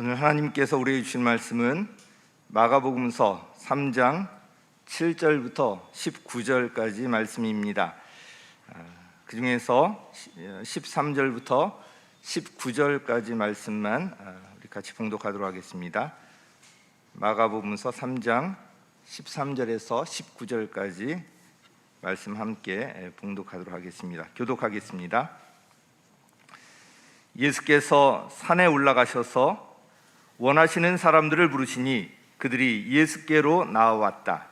오늘 하나님께서 우리에게 주신 말씀은 마가복음서 3장 7절부터 19절까지 말씀입니다. 그 중에서 13절부터 19절까지 말씀만 우리 같이 봉독하도록 하겠습니다. 마가복음서 3장 13절에서 19절까지 말씀 함께 봉독하도록 하겠습니다. 교독하겠습니다. 예수께서 산에 올라가셔서 원하시는 사람들을 부르시니 그들이 예수께로 나아왔다.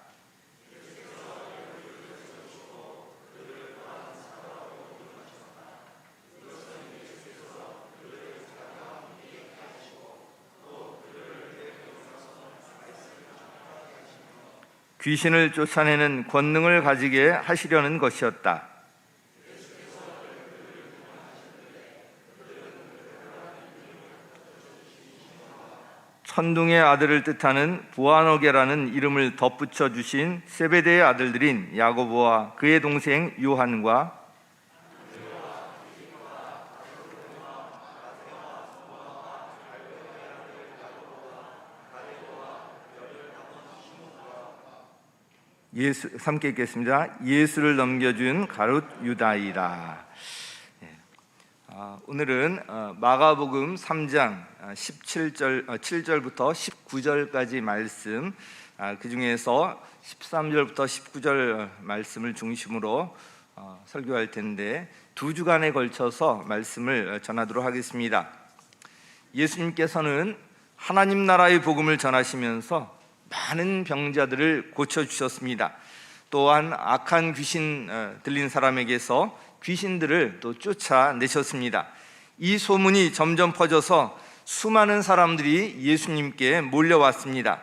귀신을 쫓아내는 권능을 가지게 하시려는 것이었다. 천둥의 아들을 뜻하는 보아너게라는 이름을 덧붙여 주신 세베대의 아들들인 야고보와 그의 동생 요한과 함께 읽겠습니다. 예수를 넘겨준 가룟 유다이라. 오늘은 마가복음 3장 7절부터 19절까지 말씀, 그 중에서 13절부터 19절 말씀을 중심으로 설교할 텐데 두 주간에 걸쳐서 말씀을 전하도록 하겠습니다. 예수님께서는 하나님 나라의 복음을 전하시면서 많은 병자들을 고쳐주셨습니다. 또한 악한 귀신 들린 사람에게서 귀신들을 또 쫓아내셨습니다. 이 소문이 점점 퍼져서 수많은 사람들이 예수님께 몰려왔습니다.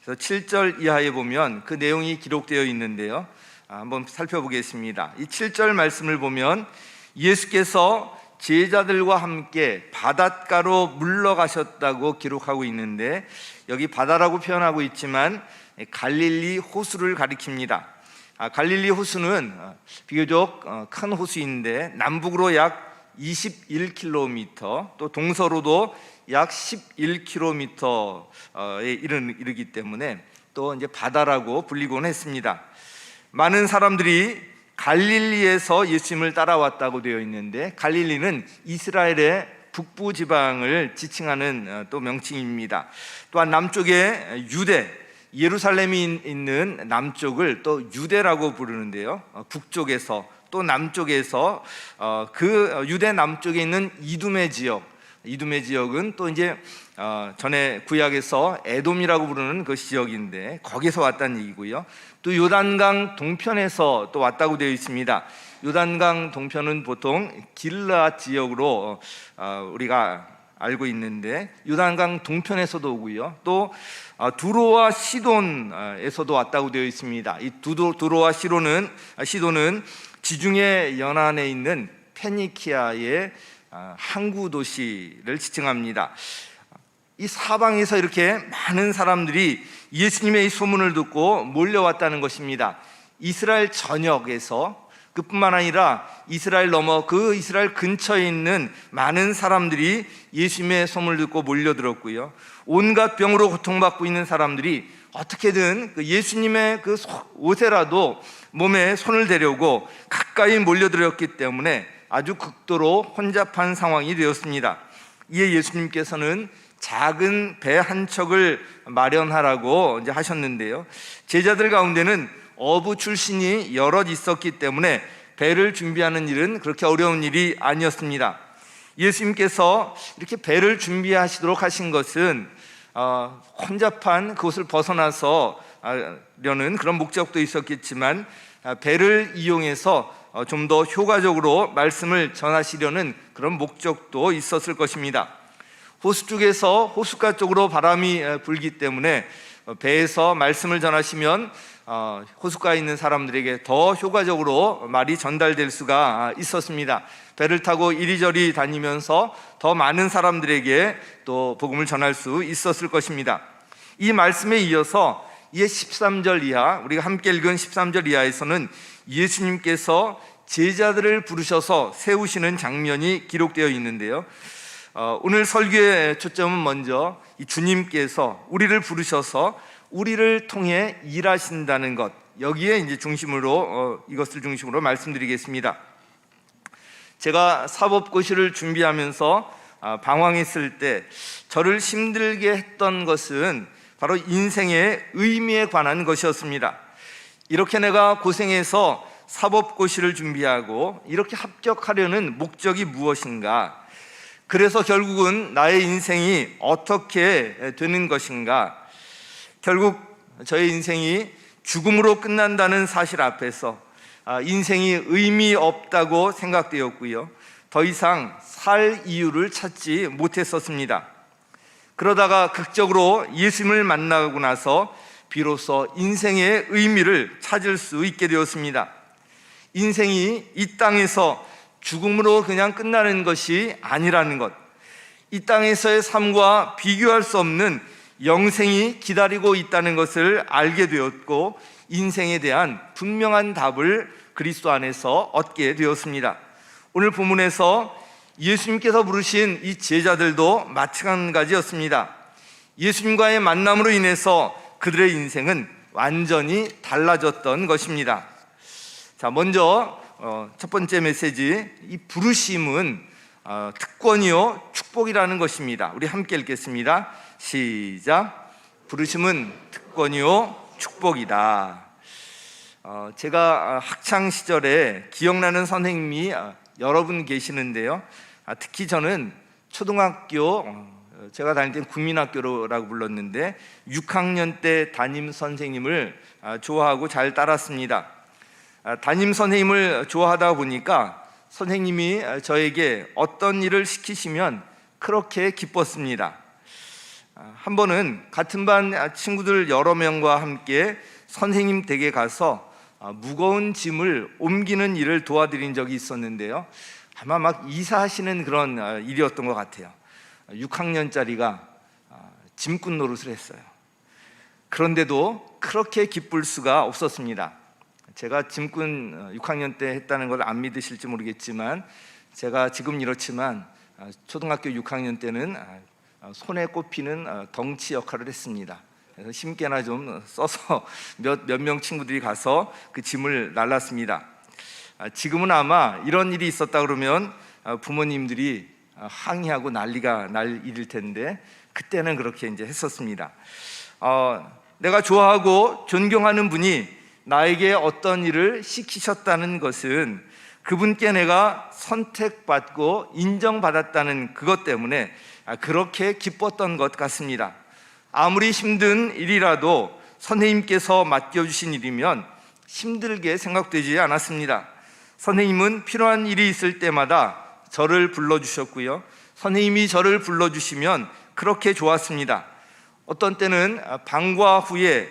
그래서 7절 이하에 보면 그 내용이 기록되어 있는데요, 한번 살펴보겠습니다. 이 7절 말씀을 보면 예수께서 제자들과 함께 바닷가로 물러가셨다고 기록하고 있는데, 여기 바다라고 표현하고 있지만 갈릴리 호수를 가리킵니다. 갈릴리 호수는 비교적 큰 호수인데 남북으로 약 21km, 또 동서로도 약 11km에 이르기 때문에 또 이제 바다라고 불리곤 했습니다. 많은 사람들이 갈릴리에서 예수님을 따라왔다고 되어 있는데, 갈릴리는 이스라엘의 북부 지방을 지칭하는 또 명칭입니다. 또한 남쪽에 유대, 예루살렘이 있는 남쪽을 또 유대라고 부르는데요, 북쪽에서 또 남쪽에서 그 유대 남쪽에 있는 이두메 지역은 또 이제 전에 구약에서 에돔이라고 부르는 그 지역인데 거기서 왔다는 얘기고요. 또 요단강 동편에서 또 왔다고 되어 있습니다. 요단강 동편은 보통 길르앗 지역으로 우리가 알고 있는데 요단강 동편에서도 오고요. 또 두로와 시돈에서도 왔다고 되어 있습니다. 이 두로와 시돈은 지중해 연안에 있는 페니키아의 항구 도시를 지칭합니다. 이 사방에서 이렇게 많은 사람들이 예수님의 이 소문을 듣고 몰려왔다는 것입니다. 이스라엘 전역에서, 그뿐만 아니라 이스라엘 넘어 그 이스라엘 근처에 있는 많은 사람들이 예수님의 소문을 듣고 몰려들었고요. 온갖 병으로 고통받고 있는 사람들이 어떻게든 예수님의 그 옷에라도 몸에 손을 대려고 가까이 몰려들었기 때문에 아주 극도로 혼잡한 상황이 되었습니다. 이에 예수님께서는 작은 배 한 척을 마련하라고 이제 하셨는데요, 제자들 가운데는 어부 출신이 여럿 있었기 때문에 배를 준비하는 일은 그렇게 어려운 일이 아니었습니다. 예수님께서 이렇게 배를 준비하시도록 하신 것은 혼잡한 그곳을 벗어나서 려는 그런 목적도 있었겠지만, 배를 이용해서 좀 더 효과적으로 말씀을 전하시려는 그런 목적도 있었을 것입니다. 호수 쪽에서 호숫가 쪽으로 바람이 불기 때문에 배에서 말씀을 전하시면 호숫가에 있는 사람들에게 더 효과적으로 말이 전달될 수가 있었습니다. 배를 타고 이리저리 다니면서 더 많은 사람들에게 또 복음을 전할 수 있었을 것입니다. 이 말씀에 이어서 이에 13절 이하, 우리가 함께 읽은 13절 이하에서는 예수님께서 제자들을 부르셔서 세우시는 장면이 기록되어 있는데요, 오늘 설교의 초점은 먼저 이 주님께서 우리를 부르셔서 우리를 통해 일하신다는 것, 여기에 이제 중심으로 이것을 중심으로 말씀드리겠습니다. 제가 사법고시를 준비하면서 방황했을 때 저를 힘들게 했던 것은 바로 인생의 의미에 관한 것이었습니다. 이렇게 내가 고생해서 사법고시를 준비하고 이렇게 합격하려는 목적이 무엇인가? 그래서 결국은 나의 인생이 어떻게 되는 것인가? 결국 저의 인생이 죽음으로 끝난다는 사실 앞에서 인생이 의미 없다고 생각되었고요, 더 이상 살 이유를 찾지 못했었습니다. 그러다가 극적으로 예수님을 만나고 나서 비로소 인생의 의미를 찾을 수 있게 되었습니다. 인생이 이 땅에서 죽음으로 그냥 끝나는 것이 아니라는 것, 이 땅에서의 삶과 비교할 수 없는 영생이 기다리고 있다는 것을 알게 되었고, 인생에 대한 분명한 답을 그리스도 안에서 얻게 되었습니다. 오늘 본문에서 예수님께서 부르신 이 제자들도 마찬가지였습니다. 예수님과의 만남으로 인해서 그들의 인생은 완전히 달라졌던 것입니다. 자, 먼저 첫 번째 메시지, 이 부르심은 특권이요 축복이라는 것입니다. 우리 함께 읽겠습니다. 시작. 부르심은 특권이요 축복이다. 제가 학창 시절에 기억나는 선생님이 여러 분 계시는데요, 특히 저는 초등학교, 제가 다닐 때는 국민학교라고 불렀는데 6학년 때 담임 선생님을 좋아하고 잘 따랐습니다. 담임 선생님을 좋아하다 보니까 선생님이 저에게 어떤 일을 시키시면 그렇게 기뻤습니다. 한 번은 같은 반 친구들 여러 명과 함께 선생님 댁에 가서 무거운 짐을 옮기는 일을 도와드린 적이 있었는데요, 아마 막 이사하시는 그런 일이었던 것 같아요. 6학년짜리가 짐꾼 노릇을 했어요. 그런데도 그렇게 기쁠 수가 없었습니다. 제가 짐꾼 6학년 때 했다는 걸 안 믿으실지 모르겠지만, 제가 지금 이렇지만 초등학교 6학년 때는 손에 꼽히는 덩치 역할을 했습니다. 그래서 힘께나 좀 써서 몇 명 친구들이 가서 그 짐을 날랐습니다. 지금은 아마 이런 일이 있었다 그러면 부모님들이 항의하고 난리가 날 일일 텐데, 그때는 그렇게 이제 했었습니다. 내가 좋아하고 존경하는 분이 나에게 어떤 일을 시키셨다는 것은 그분께 내가 선택받고 인정받았다는 그것 때문에 그렇게 기뻤던 것 같습니다. 아무리 힘든 일이라도 선생님께서 맡겨주신 일이면 힘들게 생각되지 않았습니다. 선생님은 필요한 일이 있을 때마다 저를 불러주셨고요, 선생님이 저를 불러주시면 그렇게 좋았습니다. 어떤 때는 방과 후에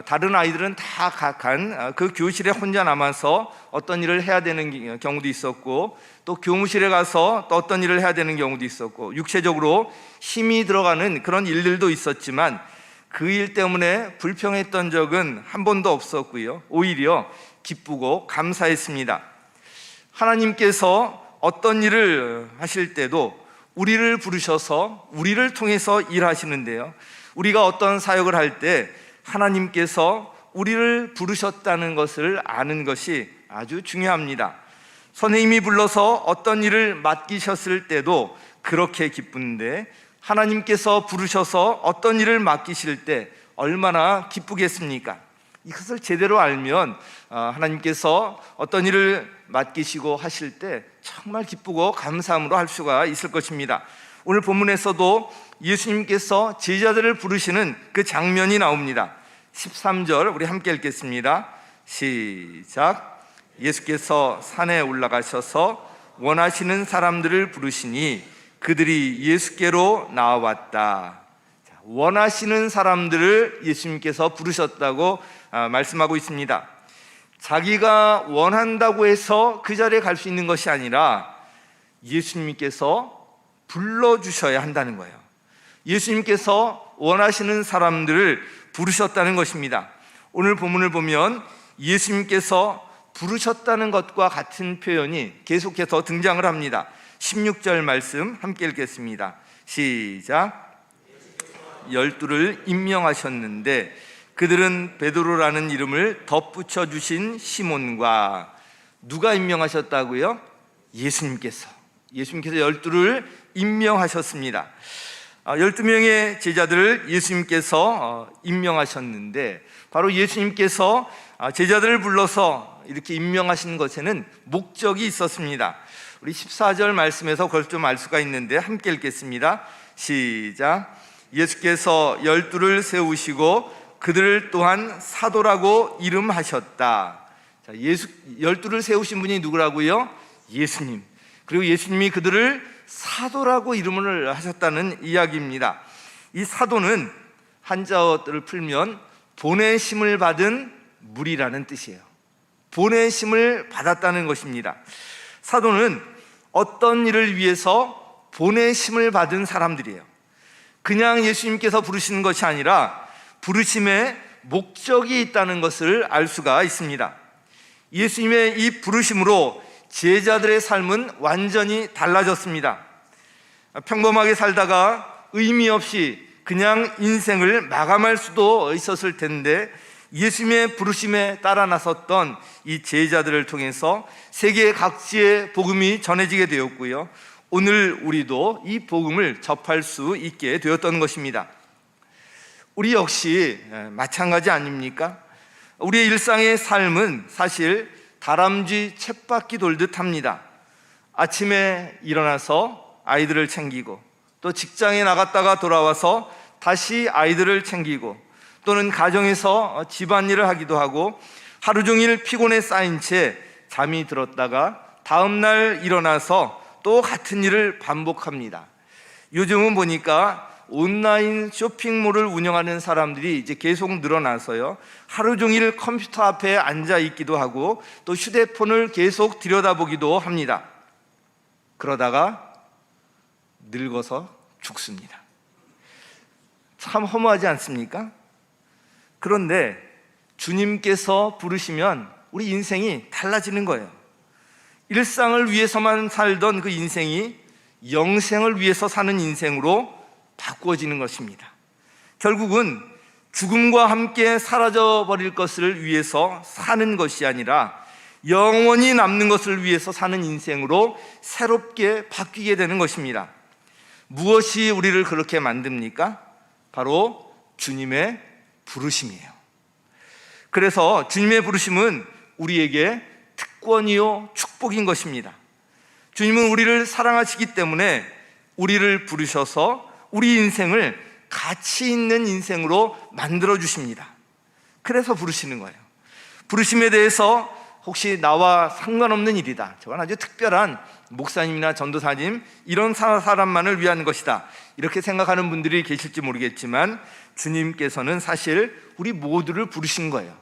다른 아이들은 다 간 그 교실에 혼자 남아서 어떤 일을 해야 되는 경우도 있었고, 또 교무실에 가서 또 어떤 일을 해야 되는 경우도 있었고, 육체적으로 힘이 들어가는 그런 일들도 있었지만 그 일 때문에 불평했던 적은 한 번도 없었고요, 오히려 기쁘고 감사했습니다. 하나님께서 어떤 일을 하실 때도 우리를 부르셔서 우리를 통해서 일하시는데요, 우리가 어떤 사역을 할 때 하나님께서 우리를 부르셨다는 것을 아는 것이 아주 중요합니다. 선생님이 불러서 어떤 일을 맡기셨을 때도 그렇게 기쁜데, 하나님께서 부르셔서 어떤 일을 맡기실 때 얼마나 기쁘겠습니까? 이것을 제대로 알면 하나님께서 어떤 일을 맡기시고 하실 때 정말 기쁘고 감사함으로 할 수가 있을 것입니다. 오늘 본문에서도 예수님께서 제자들을 부르시는 그 장면이 나옵니다. 13절 우리 함께 읽겠습니다. 시작. 예수께서 산에 올라가셔서 원하시는 사람들을 부르시니 그들이 예수께로 나왔다. 원하시는 사람들을 예수님께서 부르셨다고 말씀하고 있습니다. 자기가 원한다고 해서 그 자리에 갈 수 있는 것이 아니라 예수님께서 불러주셔야 한다는 거예요. 예수님께서 원하시는 사람들을 부르셨다는 것입니다. 오늘 본문을 보면 예수님께서 부르셨다는 것과 같은 표현이 계속해서 등장을 합니다. 16절 말씀 함께 읽겠습니다. 시작. 12를 임명하셨는데 그들은 베드로라는 이름을 덧붙여 주신 시몬과, 누가 임명하셨다고요? 예수님께서 12를 임명하셨습니다. 12명의 제자들을 예수님께서 임명하셨는데, 바로 예수님께서 제자들을 불러서 이렇게 임명하신 것에는 목적이 있었습니다. 우리 14절 말씀에서 그걸 좀 알 수가 있는데 함께 읽겠습니다. 시작. 예수께서 12를 세우시고 그들을 또한 사도라고 이름하셨다. 자, 12를 세우신 분이 누구라고요? 예수님. 그리고 예수님이 그들을 사도라고 이름을 하셨다는 이야기입니다. 이 사도는 한자어를 풀면 보내심을 받은 무리라는 뜻이에요. 보내심을 받았다는 것입니다. 사도는 어떤 일을 위해서 보내심을 받은 사람들이에요. 그냥 예수님께서 부르시는 것이 아니라 부르심에 목적이 있다는 것을 알 수가 있습니다. 예수님의 이 부르심으로 제자들의 삶은 완전히 달라졌습니다. 평범하게 살다가 의미 없이 그냥 인생을 마감할 수도 있었을 텐데, 예수님의 부르심에 따라 나섰던 이 제자들을 통해서 세계 각지의 복음이 전해지게 되었고요, 오늘 우리도 이 복음을 접할 수 있게 되었던 것입니다. 우리 역시 마찬가지 아닙니까? 우리의 일상의 삶은 사실 다람쥐 쳇바퀴 돌듯 합니다. 아침에 일어나서 아이들을 챙기고, 또 직장에 나갔다가 돌아와서 다시 아이들을 챙기고, 또는 가정에서 집안일을 하기도 하고, 하루 종일 피곤에 쌓인 채 잠이 들었다가 다음날 일어나서 또 같은 일을 반복합니다. 요즘은 보니까 온라인 쇼핑몰을 운영하는 사람들이 이제 계속 늘어나서요, 하루 종일 컴퓨터 앞에 앉아 있기도 하고 또 휴대폰을 계속 들여다보기도 합니다. 그러다가 늙어서 죽습니다. 참 허무하지 않습니까? 그런데 주님께서 부르시면 우리 인생이 달라지는 거예요. 일상을 위해서만 살던 그 인생이 영생을 위해서 사는 인생으로 바꾸어지는 것입니다. 결국은 죽음과 함께 사라져버릴 것을 위해서 사는 것이 아니라 영원히 남는 것을 위해서 사는 인생으로 새롭게 바뀌게 되는 것입니다. 무엇이 우리를 그렇게 만듭니까? 바로 주님의 부르심이에요. 그래서 주님의 부르심은 우리에게 특권이요 축복인 것입니다. 주님은 우리를 사랑하시기 때문에 우리를 부르셔서 우리 인생을 가치 있는 인생으로 만들어 주십니다. 그래서 부르시는 거예요. 부르심에 대해서 혹시 나와 상관없는 일이다, 저건 아주 특별한 목사님이나 전도사님 이런 사람만을 위한 것이다, 이렇게 생각하는 분들이 계실지 모르겠지만, 주님께서는 사실 우리 모두를 부르신 거예요.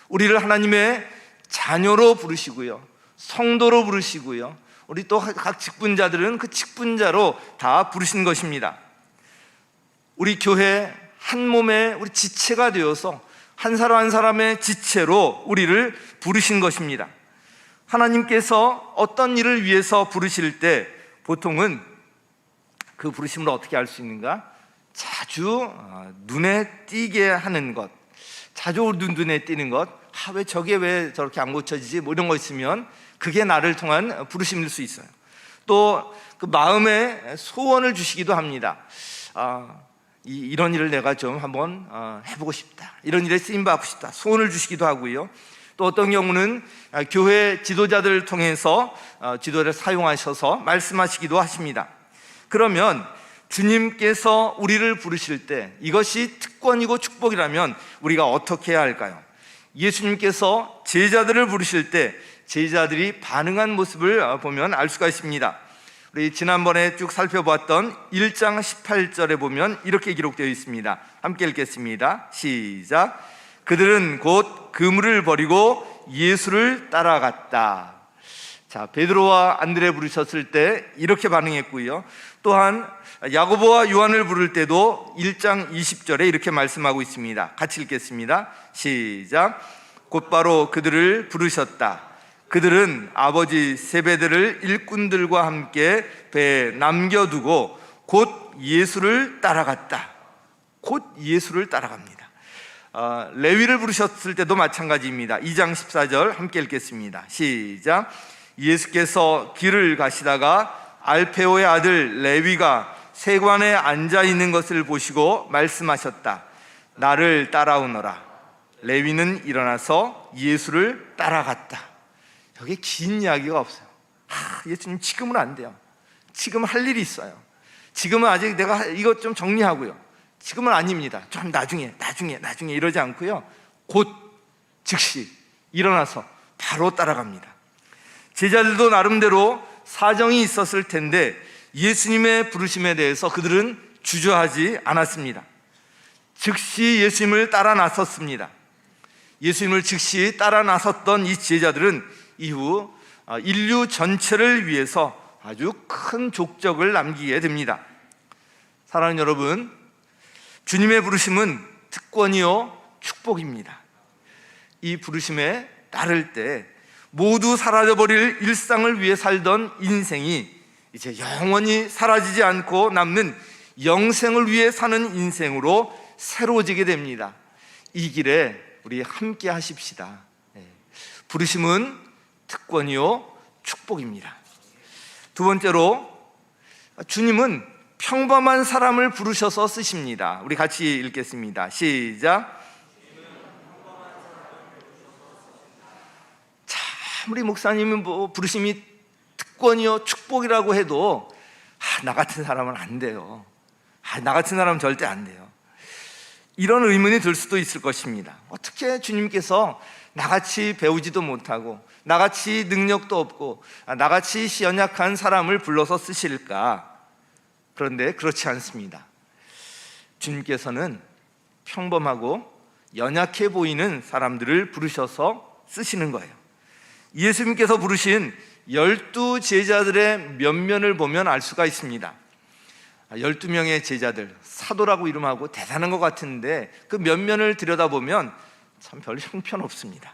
우리를 하나님의 자녀로 부르시고요, 성도로 부르시고요, 우리 또 각 직분자들은 그 직분자로 다 부르신 것입니다. 우리 교회 한 몸의 우리 지체가 되어서 한 사람 한 사람의 지체로 우리를 부르신 것입니다. 하나님께서 어떤 일을 위해서 부르실 때 보통은 그 부르심을 어떻게 알 수 있는가? 자주 눈에 띄게 하는 것, 자주 눈에 띄는 것, 왜 저게 왜 저렇게 안 고쳐지지? 뭐 이런 거 있으면 그게 나를 통한 부르심일 수 있어요. 또 그 마음에 소원을 주시기도 합니다. 이런 일을 내가 좀 한번 해보고 싶다, 이런 일에 쓰임받고 싶다, 소원을 주시기도 하고요. 또 어떤 경우는 교회 지도자들을 통해서 지도자를 사용하셔서 말씀하시기도 하십니다. 그러면 주님께서 우리를 부르실 때 이것이 특권이고 축복이라면 우리가 어떻게 해야 할까요? 예수님께서 제자들을 부르실 때 제자들이 반응한 모습을 보면 알 수가 있습니다. 우리 지난번에 쭉 살펴보았던 1장 18절에 보면 이렇게 기록되어 있습니다. 함께 읽겠습니다. 시작. 그들은 곧 그물을 버리고 예수를 따라갔다. 자, 베드로와 안드레 부르셨을 때 이렇게 반응했고요, 또한 야고보와 요한을 부를 때도 1장 20절에 이렇게 말씀하고 있습니다. 같이 읽겠습니다. 시작. 곧바로 그들을 부르셨다. 그들은 아버지 세베대를 일꾼들과 함께 배에 남겨두고 곧 예수를 따라갔다. 곧 예수를 따라갑니다. 레위를 부르셨을 때도 마찬가지입니다. 2장 14절 함께 읽겠습니다. 시작. 예수께서 길을 가시다가 알페오의 아들 레위가 세관에 앉아 있는 것을 보시고 말씀하셨다. 나를 따라오너라. 레위는 일어나서 예수를 따라갔다. 여기 긴 이야기가 없어요. 예수님 지금은 안 돼요. 지금 할 일이 있어요. 지금은 아직 내가 이것 좀 정리하고요. 지금은 아닙니다. 좀 나중에 이러지 않고요. 곧 즉시 일어나서 바로 따라갑니다. 제자들도 나름대로 사정이 있었을 텐데 예수님의 부르심에 대해서 그들은 주저하지 않았습니다. 즉시 예수님을 따라 나섰습니다. 예수님을 즉시 따라 나섰던 이 제자들은 이후 인류 전체를 위해서 아주 큰 족적을 남기게 됩니다. 사랑하는 여러분, 주님의 부르심은 특권이요 축복입니다. 이 부르심에 따를 때 모두 사라져버릴 일상을 위해 살던 인생이 이제 영원히 사라지지 않고 남는 영생을 위해 사는 인생으로 새로워지게 됩니다. 이 길에 우리 함께 하십시다. 부르심은 특권이요 축복입니다. 두 번째로, 주님은 평범한 사람을 부르셔서 쓰십니다. 우리 같이 읽겠습니다. 시작. 아무리 목사님은 부르심이 특권이요 축복이라고 해도 나 같은 사람은 안 돼요. 나 같은 사람은 절대 안 돼요. 이런 의문이 들 수도 있을 것입니다. 어떻게 주님께서 나같이 배우지도 못하고 나같이 능력도 없고 나같이 연약한 사람을 불러서 쓰실까? 그런데 그렇지 않습니다. 주님께서는 평범하고 연약해 보이는 사람들을 부르셔서 쓰시는 거예요. 예수님께서 부르신 12 제자들의 면면을 보면 알 수가 있습니다. 12명의 제자들, 사도라고 이름하고 대단한 것 같은데 그 면면을 들여다보면 참 별 형편없습니다.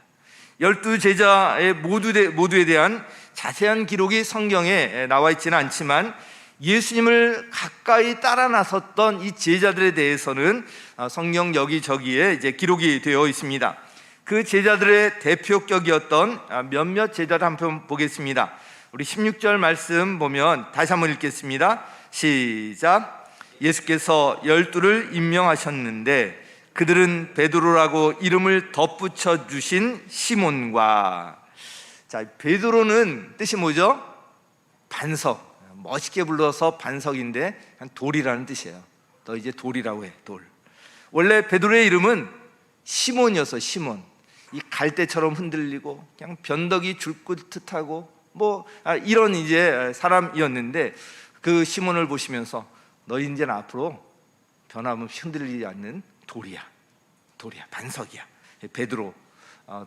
12 제자의 모두에 대한 자세한 기록이 성경에 나와 있지는 않지만 예수님을 가까이 따라 나섰던 이 제자들에 대해서는 성경 여기저기에 이제 기록이 되어 있습니다. 그 제자들의 대표격이었던 몇몇 제자를 한번 보겠습니다. 우리 16절 말씀 보면 다시 한번 읽겠습니다. 시작. 예수께서 12를 임명하셨는데 그들은 베드로라고 이름을 덧붙여 주신 시몬과, 자, 베드로는 뜻이 뭐죠? 반석. 멋있게 불러서 반석인데 돌이라는 뜻이에요. 너 이제 돌이라고 해, 돌. 원래 베드로의 이름은 시몬이었어. 시몬. 이 갈대처럼 흔들리고 그냥 변덕이 줄긋듯하고 이런 이제 사람이었는데 그 시몬을 보시면서 너 이제는 앞으로 변함없이 흔들리지 않는 돌이야, 반석이야. 베드로,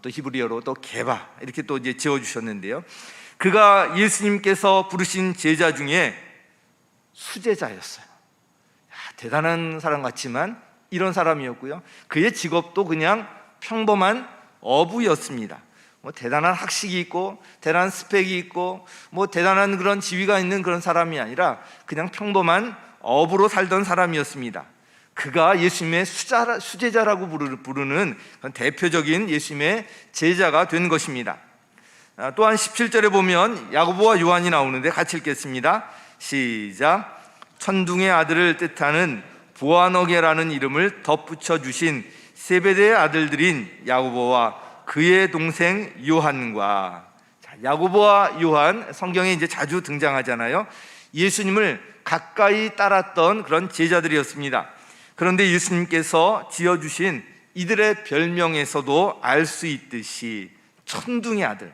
또 히브리어로 또 게바 이렇게 또 이제 지어주셨는데요. 그가 예수님께서 부르신 제자 중에 수제자였어요. 대단한 사람 같지만 이런 사람이었고요. 그의 직업도 그냥 평범한 어부였습니다. 대단한 학식이 있고 대단한 스펙이 있고 대단한 그런 지위가 있는 그런 사람이 아니라 그냥 평범한 어부로 살던 사람이었습니다. 그가 예수님의 수제자라고 부르는 대표적인 예수님의 제자가 된 것입니다. 또한 17절에 보면 야고보와 요한이 나오는데 같이 읽겠습니다. 시작. 천둥의 아들을 뜻하는 보아너게라는 이름을 덧붙여 주신 세베대의 아들들인 야고보와 그의 동생 요한과, 야고보와 요한 성경에 이제 자주 등장하잖아요. 예수님을 가까이 따랐던 그런 제자들이었습니다. 그런데 예수님께서 지어주신 이들의 별명에서도 알 수 있듯이 천둥의 아들.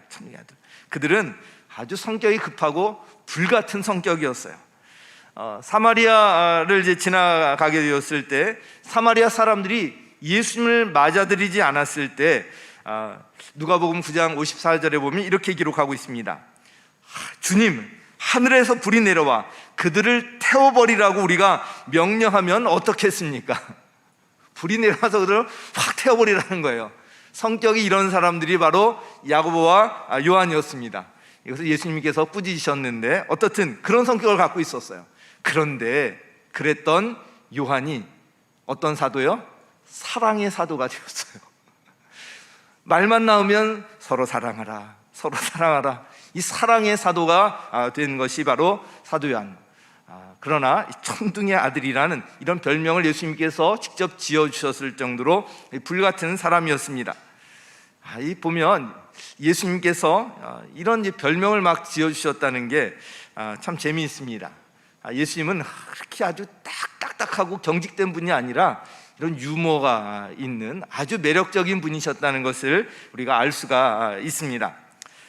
그들은 아주 성격이 급하고 불같은 성격이었어요. 사마리아를 이제 지나가게 되었을 때 사마리아 사람들이 예수님을 맞아들이지 않았을 때 누가복음 9장 54절에 보면 이렇게 기록하고 있습니다. 주님, 하늘에서 불이 내려와 그들을 태워버리라고 우리가 명령하면 어떻겠습니까? 불이 내려와서 그들을 확 태워버리라는 거예요. 성격이 이런 사람들이 바로 야고보와 요한이었습니다. 이것을 예수님께서 꾸짖으셨는데 어떻든 그런 성격을 갖고 있었어요. 그런데 그랬던 요한이 어떤 사도요? 사랑의 사도가 되었어요. 말만 나오면 서로 사랑하라, 서로 사랑하라. 이 사랑의 사도가 된 것이 바로 사도 요한. 그러나 천둥의 아들이라는 이런 별명을 예수님께서 직접 지어주셨을 정도로 불같은 사람이었습니다. 이 보면 예수님께서 이런 별명을 막 지어주셨다는 게 참 재미있습니다. 예수님은 그렇게 아주 딱딱하고 경직된 분이 아니라 이런 유머가 있는 아주 매력적인 분이셨다는 것을 우리가 알 수가 있습니다.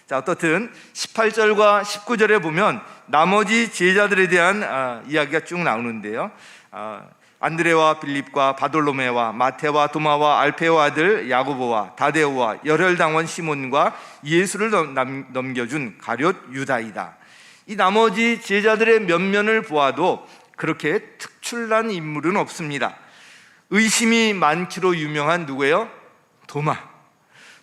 자, 어떻든 18절과 19절에 보면 나머지 제자들에 대한 이야기가 쭉 나오는데요. 안드레와 빌립과 바돌로메와 마테와 도마와 알페오 아들 야고보와 다데오와 열혈당원 시몬과 예수를 넘겨준 가룟 유다이다. 이 나머지 제자들의 면면을 보아도 그렇게 특출난 인물은 없습니다. 의심이 많기로 유명한 누구예요? 도마.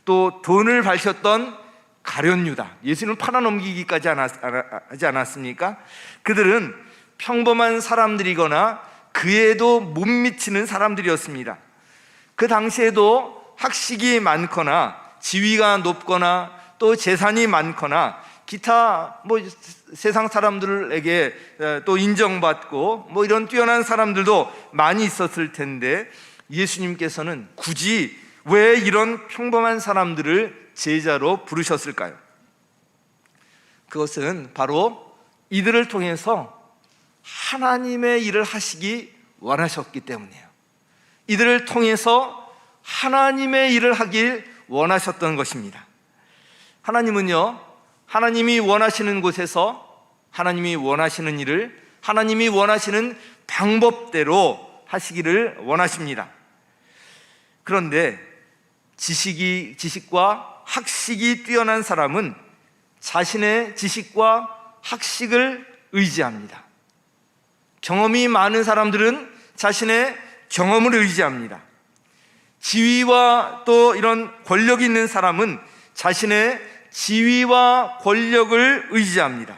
또 돈을 밝혔던 가룟 유다. 예수는 팔아넘기기까지 하지 않았습니까? 그들은 평범한 사람들이거나 그에도 못 미치는 사람들이었습니다. 그 당시에도 학식이 많거나 지위가 높거나 또 재산이 많거나 기타 세상 사람들에게 또 인정받고 이런 뛰어난 사람들도 많이 있었을 텐데 예수님께서는 굳이 왜 이런 평범한 사람들을 제자로 부르셨을까요? 그것은 바로 이들을 통해서 하나님의 일을 하시기 원하셨기 때문이에요. 이들을 통해서 하나님의 일을 하길 원하셨던 것입니다. 하나님은요, 하나님이 원하시는 곳에서 하나님이 원하시는 일을 하나님이 원하시는 방법대로 하시기를 원하십니다. 그런데 지식과 학식이 뛰어난 사람은 자신의 지식과 학식을 의지합니다. 경험이 많은 사람들은 자신의 경험을 의지합니다. 지위와 또 이런 권력이 있는 사람은 자신의 지위와 권력을 의지합니다.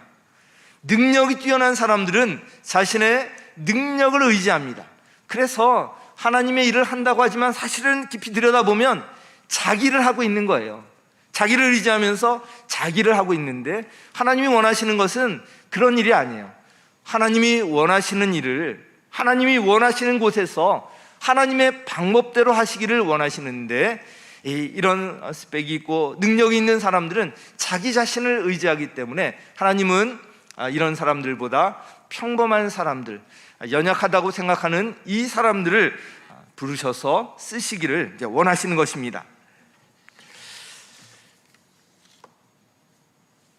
능력이 뛰어난 사람들은 자신의 능력을 의지합니다. 그래서 하나님의 일을 한다고 하지만 사실은 깊이 들여다보면 자기를 하고 있는 거예요. 자기를 의지하면서 자기를 하고 있는데 하나님이 원하시는 것은 그런 일이 아니에요. 하나님이 원하시는 일을 하나님이 원하시는 곳에서 하나님의 방법대로 하시기를 원하시는데 이런 스펙이 있고 능력이 있는 사람들은 자기 자신을 의지하기 때문에 하나님은 이런 사람들보다 평범한 사람들, 연약하다고 생각하는 이 사람들을 부르셔서 쓰시기를 원하시는 것입니다.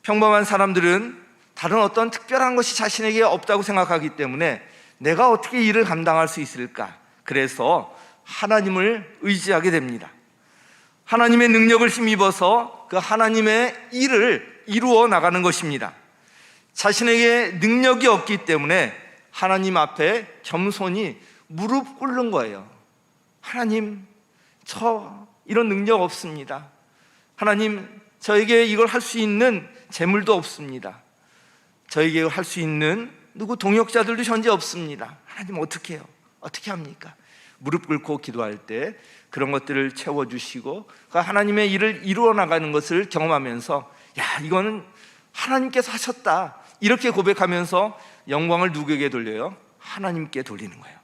평범한 사람들은 다른 어떤 특별한 것이 자신에게 없다고 생각하기 때문에 내가 어떻게 일을 감당할 수 있을까? 그래서 하나님을 의지하게 됩니다. 하나님의 능력을 힘입어서 그 하나님의 일을 이루어 나가는 것입니다. 자신에게 능력이 없기 때문에 하나님 앞에 겸손히 무릎 꿇는 거예요. 하나님, 저 이런 능력 없습니다. 하나님, 저에게 이걸 할 수 있는 재물도 없습니다. 저에게 할 수 있는 누구 동역자들도 현재 없습니다. 하나님 어떻게 해요? 어떻게 합니까? 무릎 꿇고 기도할 때 그런 것들을 채워주시고 하나님의 일을 이루어 나가는 것을 경험하면서 이거는 하나님께서 하셨다 이렇게 고백하면서 영광을 누구에게 돌려요? 하나님께 돌리는 거예요.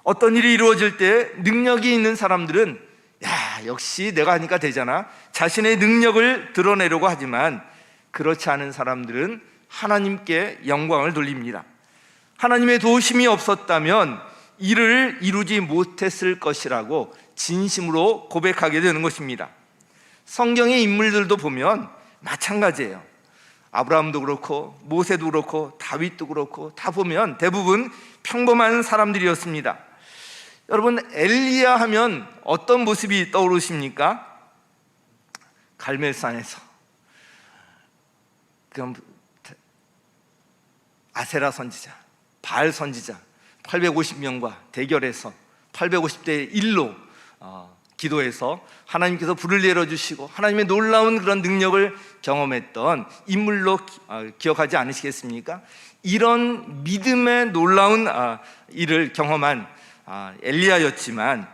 어떤 일이 이루어질 때 능력이 있는 사람들은 역시 내가 하니까 되잖아, 자신의 능력을 드러내려고 하지만 그렇지 않은 사람들은 하나님께 영광을 돌립니다. 하나님의 도우심이 없었다면 일을 이루지 못했을 것이라고 진심으로 고백하게 되는 것입니다. 성경의 인물들도 보면 마찬가지예요. 아브라함도 그렇고 모세도 그렇고 다윗도 그렇고 다 보면 대부분 평범한 사람들이었습니다. 여러분, 엘리야 하면 어떤 모습이 떠오르십니까? 갈멜산에서 아세라 선지자, 바알 선지자 850명과 대결해서 850대 1로 기도해서 하나님께서 불을 내려주시고 하나님의 놀라운 그런 능력을 경험했던 인물로 기억하지 않으시겠습니까? 이런 믿음의 놀라운 일을 경험한 엘리야였지만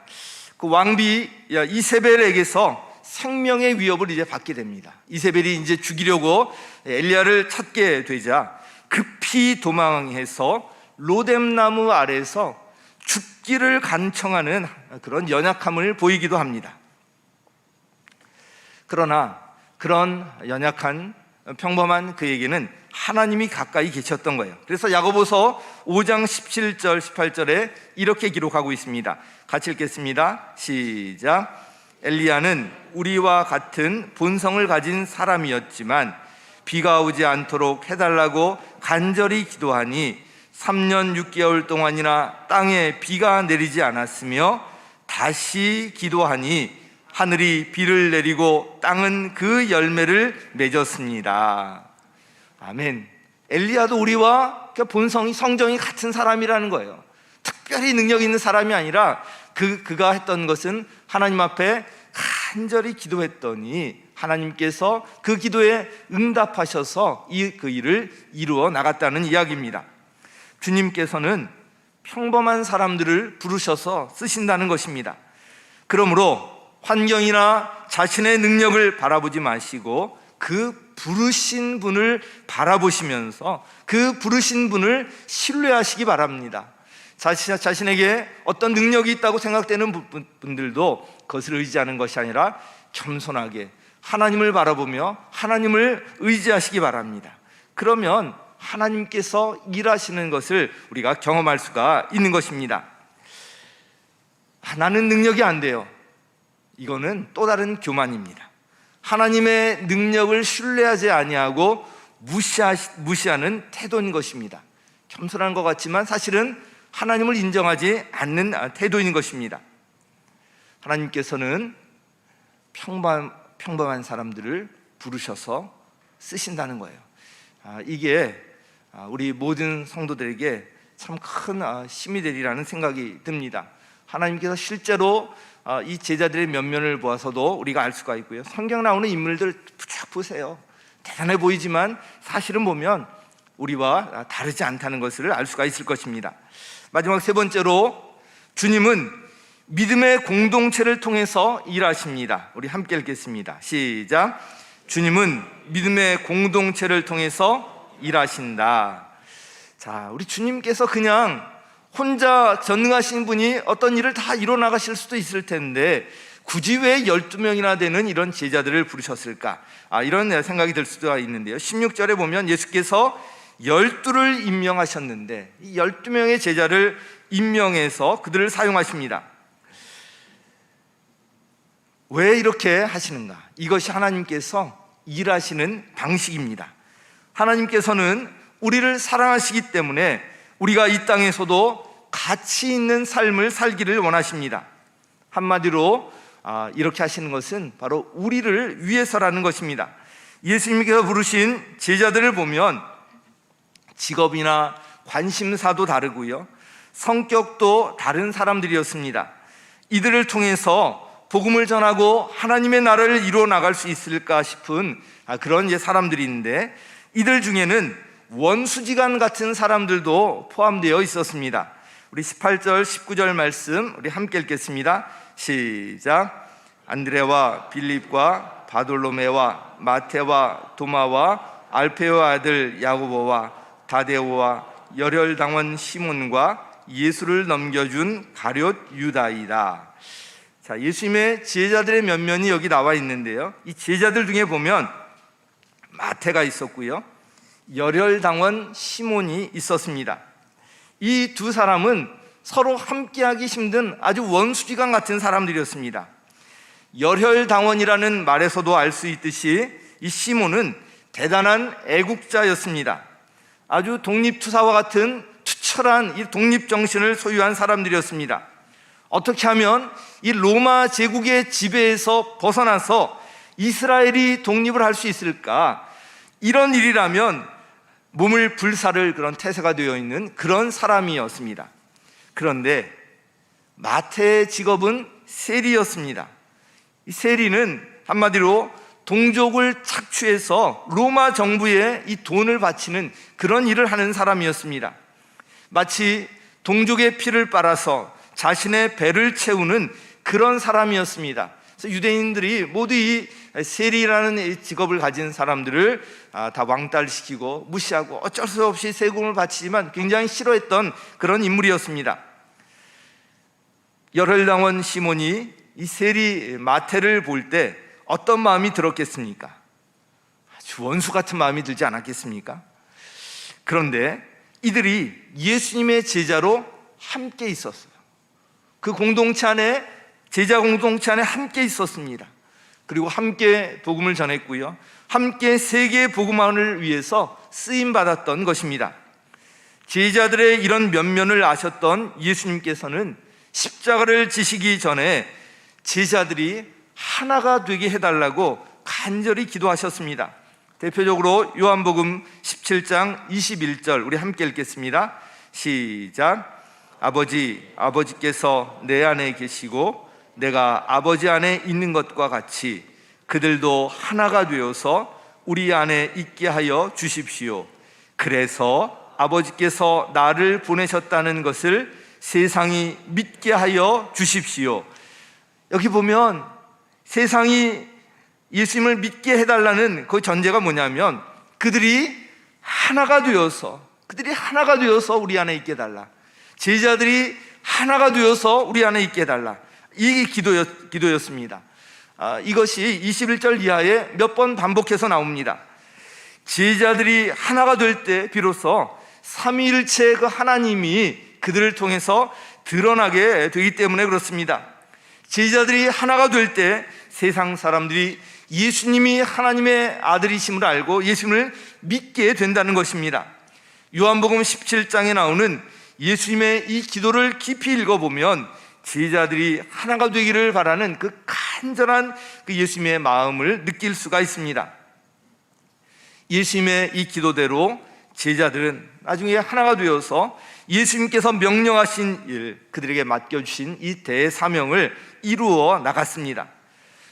그 왕비 이세벨에게서 생명의 위협을 이제 받게 됩니다. 이세벨이 이제 죽이려고 엘리야를 찾게 되자 급히 도망해서 로뎀나무 아래에서 죽기를 간청하는 그런 연약함을 보이기도 합니다. 그러나 그런 연약한 평범한 그에게는 하나님이 가까이 계셨던 거예요. 그래서 야고보서 5장 17절 18절에 이렇게 기록하고 있습니다. 같이 읽겠습니다. 시작. 엘리야는 우리와 같은 본성을 가진 사람이었지만 비가 오지 않도록 해달라고 간절히 기도하니 3년 6개월 동안이나 땅에 비가 내리지 않았으며 다시 기도하니 하늘이 비를 내리고 땅은 그 열매를 맺었습니다. 아멘. 엘리야도 우리와 본성이 성정이 같은 사람이라는 거예요. 특별히 능력 있는 사람이 아니라 그가 했던 것은 하나님 앞에 간절히 기도했더니 하나님께서 그 기도에 응답하셔서 그 일을 이루어 나갔다는 이야기입니다. 주님께서는 평범한 사람들을 부르셔서 쓰신다는 것입니다. 그러므로 환경이나 자신의 능력을 바라보지 마시고 그 부르신 분을 바라보시면서 그 부르신 분을 신뢰하시기 바랍니다. 자신에게 어떤 능력이 있다고 생각되는 분들도 그것을 의지하는 것이 아니라 겸손하게 하나님을 바라보며 하나님을 의지하시기 바랍니다. 그러면 하나님께서 일하시는 것을 우리가 경험할 수가 있는 것입니다. 나는 능력이 안 돼요. 이거는 또 다른 교만입니다. 하나님의 능력을 신뢰하지 아니하고 무시하는 태도인 것입니다. 겸손한 것 같지만 사실은 하나님을 인정하지 않는 태도인 것입니다. 하나님께서는 평범한 사람들을 부르셔서 쓰신다는 거예요. 이게 우리 모든 성도들에게 참 큰 힘이 되리라는 생각이 듭니다. 하나님께서 실제로 이 제자들의 면면을 보아서도 우리가 알 수가 있고요. 성경 나오는 인물들 쭉 보세요. 대단해 보이지만 사실은 보면 우리와 다르지 않다는 것을 알 수가 있을 것입니다. 마지막 세 번째로 주님은 믿음의 공동체를 통해서 일하십니다. 우리 함께 읽겠습니다. 시작. 주님은 믿음의 공동체를 통해서 일하신다. 자, 우리 주님께서 그냥 혼자 전능하신 분이 어떤 일을 다 이뤄 나가실 수도 있을 텐데 굳이 왜 12명이나 되는 이런 제자들을 부르셨을까? 이런 생각이 들 수가 있는데요. 16절에 보면 예수께서 12를 임명하셨는데 이 12명의 제자를 임명해서 그들을 사용하십니다. 왜 이렇게 하시는가? 이것이 하나님께서 일하시는 방식입니다. 하나님께서는 우리를 사랑하시기 때문에 우리가 이 땅에서도 가치 있는 삶을 살기를 원하십니다. 한마디로 이렇게 하시는 것은 바로 우리를 위해서라는 것입니다. 예수님께서 부르신 제자들을 보면 직업이나 관심사도 다르고요, 성격도 다른 사람들이었습니다. 이들을 통해서 복음을 전하고 하나님의 나라를 이루어 나갈 수 있을까 싶은 그런 사람들인데 이들 중에는 원수지간 같은 사람들도 포함되어 있었습니다. 우리 18절 19절 말씀 우리 함께 읽겠습니다. 시작. 안드레와 빌립과 바돌로메와 마테와 도마와 알페오 아들 야고보와 다데오와 열혈당원 시몬과 예수를 넘겨준 가룟 유다이다. 자, 예수님의 제자들의 면면이 여기 나와 있는데요, 이 제자들 중에 보면 마태가 있었고요, 열혈당원 시몬이 있었습니다. 이 두 사람은 서로 함께하기 힘든 아주 원수지간 같은 사람들이었습니다. 열혈당원이라는 말에서도 알 수 있듯이 이 시몬은 대단한 애국자였습니다. 아주 독립투사와 같은 투철한 이 독립정신을 소유한 사람들이었습니다. 어떻게 하면 이 로마 제국의 지배에서 벗어나서 이스라엘이 독립을 할 수 있을까? 이런 일이라면 몸을 불사를 그런 태세가 되어 있는 그런 사람이었습니다. 그런데 마태의 직업은 세리였습니다. 이 세리는 한마디로 동족을 착취해서 로마 정부에 이 돈을 바치는 그런 일을 하는 사람이었습니다. 마치 동족의 피를 빨아서 자신의 배를 채우는 그런 사람이었습니다. 그래서 유대인들이 모두 이 세리라는 직업을 가진 사람들을 다 왕따시키고 무시하고 어쩔 수 없이 세금을 바치지만 굉장히 싫어했던 그런 인물이었습니다. 열혈당원 시몬이 이 세리 마태를 볼 때 어떤 마음이 들었겠습니까? 아주 원수 같은 마음이 들지 않았겠습니까? 그런데 이들이 예수님의 제자로 함께 있었어요. 그 공동체 안에, 제자 공동체 안에 함께 있었습니다. 그리고 함께 복음을 전했고요, 함께 세계 복음화를 위해서 쓰임받았던 것입니다. 제자들의 이런 면면을 아셨던 예수님께서는 십자가를 지시기 전에 제자들이 하나가 되게 해달라고 간절히 기도하셨습니다. 대표적으로 요한복음 17장 21절 우리 함께 읽겠습니다. 시작. 아버지께서 내 안에 계시고 내가 아버지 안에 있는 것과 같이 그들도 하나가 되어서 우리 안에 있게 하여 주십시오. 그래서 아버지께서 나를 보내셨다는 것을 세상이 믿게 하여 주십시오. 여기 보면 세상이 예수님을 믿게 해달라는 그 전제가 뭐냐면 그들이 하나가 되어서 우리 안에 있게 해달라. 제자들이 하나가 되어서 우리 안에 있게 해달라. 이게 기도였습니다. 이것이 21절 이하에 몇 번 반복해서 나옵니다. 제자들이 하나가 될 때 비로소 삼위일체 그 하나님이 그들을 통해서 드러나게 되기 때문에 그렇습니다. 제자들이 하나가 될 때 세상 사람들이 예수님이 하나님의 아들이심을 알고 예수님을 믿게 된다는 것입니다. 요한복음 17장에 나오는 예수님의 이 기도를 깊이 읽어보면 제자들이 하나가 되기를 바라는 그 간절한 그 예수님의 마음을 느낄 수가 있습니다. 예수님의 이 기도대로 제자들은 나중에 하나가 되어서 예수님께서 명령하신 일, 그들에게 맡겨주신 이 대사명을 이루어 나갔습니다.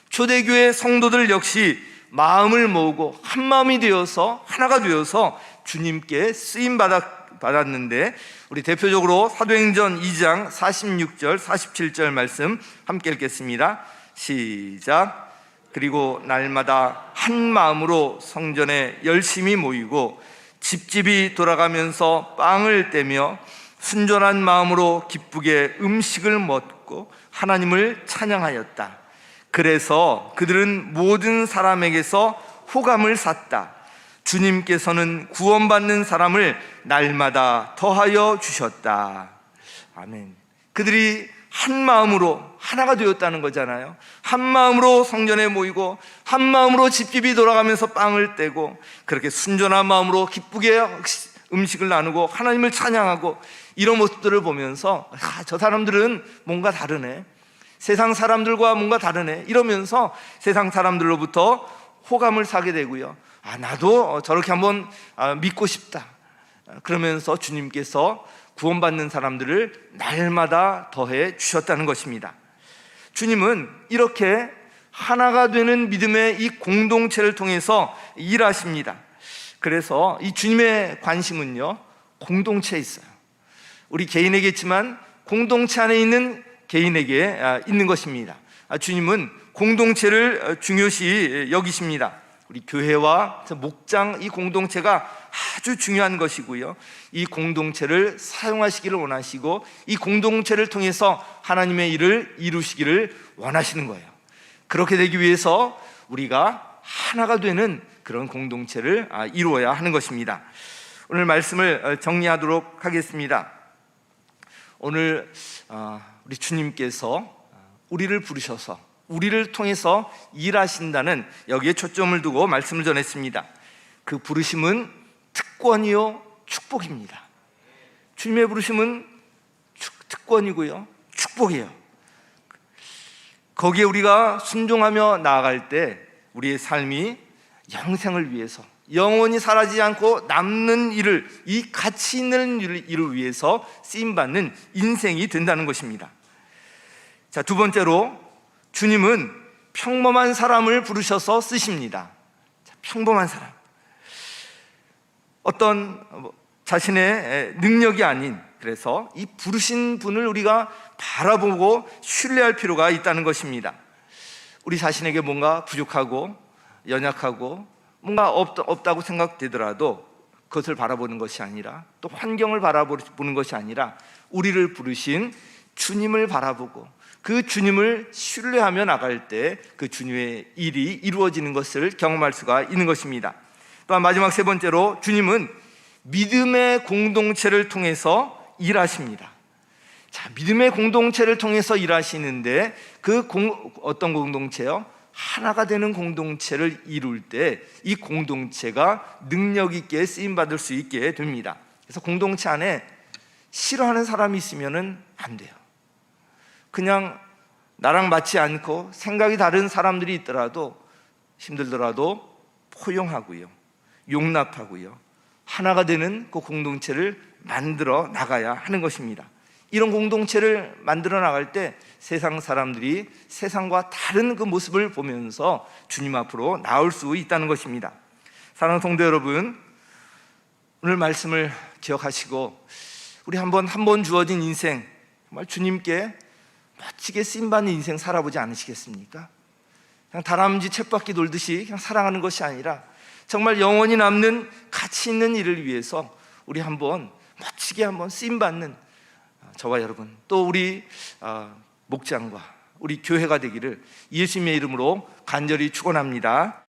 초대교회 성도들 역시 마음을 모으고 한 마음이 되어서 하나가 되어서 주님께 쓰임 받았는데, 우리 대표적으로 사도행전 2장 46절 47절 말씀 함께 읽겠습니다. 시작. 그리고 날마다 한 마음으로 성전에 열심히 모이고 집집이 돌아가면서 빵을 떼며 순전한 마음으로 기쁘게 음식을 먹고 하나님을 찬양하였다. 그래서 그들은 모든 사람에게서 호감을 샀다. 주님께서는 구원받는 사람을 날마다 더하여 주셨다. 아멘. 그들이 한 마음으로 하나가 되었다는 거잖아요. 한 마음으로 성전에 모이고 한 마음으로 집집이 돌아가면서 빵을 떼고 그렇게 순전한 마음으로 기쁘게 음식을 나누고 하나님을 찬양하고 이런 모습들을 보면서 저 사람들은 뭔가 다르네, 세상 사람들과 뭔가 다르네, 이러면서 세상 사람들로부터 호감을 사게 되고요. 나도 저렇게 한번 믿고 싶다. 그러면서 주님께서 구원받는 사람들을 날마다 더해 주셨다는 것입니다. 주님은 이렇게 하나가 되는 믿음의 이 공동체를 통해서 일하십니다. 그래서 이 주님의 관심은요, 공동체에 있어요. 우리 개인에게 있지만 공동체 안에 있는 개인에게 있는 것입니다. 주님은 공동체를 중요시 여기십니다. 우리 교회와 목장, 이 공동체가 아주 중요한 것이고요, 이 공동체를 사용하시기를 원하시고 이 공동체를 통해서 하나님의 일을 이루시기를 원하시는 거예요. 그렇게 되기 위해서 우리가 하나가 되는 그런 공동체를 이루어야 하는 것입니다. 오늘 말씀을 정리하도록 하겠습니다. 오늘 우리 주님께서 우리를 부르셔서 우리를 통해서 일하신다는, 여기에 초점을 두고 말씀을 전했습니다. 그 부르심은 특권이요 축복입니다. 주님의 부르심은 특권이고요 축복이에요. 거기에 우리가 순종하며 나아갈 때 우리의 삶이 영생을 위해서, 영원히 사라지지 않고 남는 일을, 이 가치 있는 일을 위해서 쓰임받는 인생이 된다는 것입니다. 자, 두 번째로, 주님은 평범한 사람을 부르셔서 쓰십니다. 평범한 사람. 어떤 자신의 능력이 아닌, 그래서 이 부르신 분을 우리가 바라보고 신뢰할 필요가 있다는 것입니다. 우리 자신에게 뭔가 부족하고 연약하고 뭔가 없다고 생각되더라도 그것을 바라보는 것이 아니라, 또 환경을 바라보는 것이 아니라 우리를 부르신 주님을 바라보고 그 주님을 신뢰하며 나갈 때 그 주님의 일이 이루어지는 것을 경험할 수가 있는 것입니다. 또한 마지막 세 번째로, 주님은 믿음의 공동체를 통해서 일하십니다. 자, 믿음의 공동체를 통해서 일하시는데 어떤 공동체요? 하나가 되는 공동체를 이룰 때 이 공동체가 능력 있게 쓰임 받을 수 있게 됩니다. 그래서 공동체 안에 싫어하는 사람이 있으면 안 돼요. 그냥 나랑 맞지 않고 생각이 다른 사람들이 있더라도, 힘들더라도 포용하고요, 용납하고요, 하나가 되는 그 공동체를 만들어 나가야 하는 것입니다. 이런 공동체를 만들어 나갈 때 세상 사람들이 세상과 다른 그 모습을 보면서 주님 앞으로 나올 수 있다는 것입니다. 사랑하는 성도 여러분, 오늘 말씀을 기억하시고 우리 한 번 주어진 인생, 정말 주님께 멋지게 쓰임받는 인생 살아보지 않으시겠습니까? 그냥 다람쥐 쳇바퀴 돌듯이 그냥 살아가는 것이 아니라 정말 영원히 남는 가치 있는 일을 위해서 우리 한번 멋지게 한번 쓰임받는 저와 여러분, 또 우리 목장과 우리 교회가 되기를 예수님의 이름으로 간절히 축원합니다.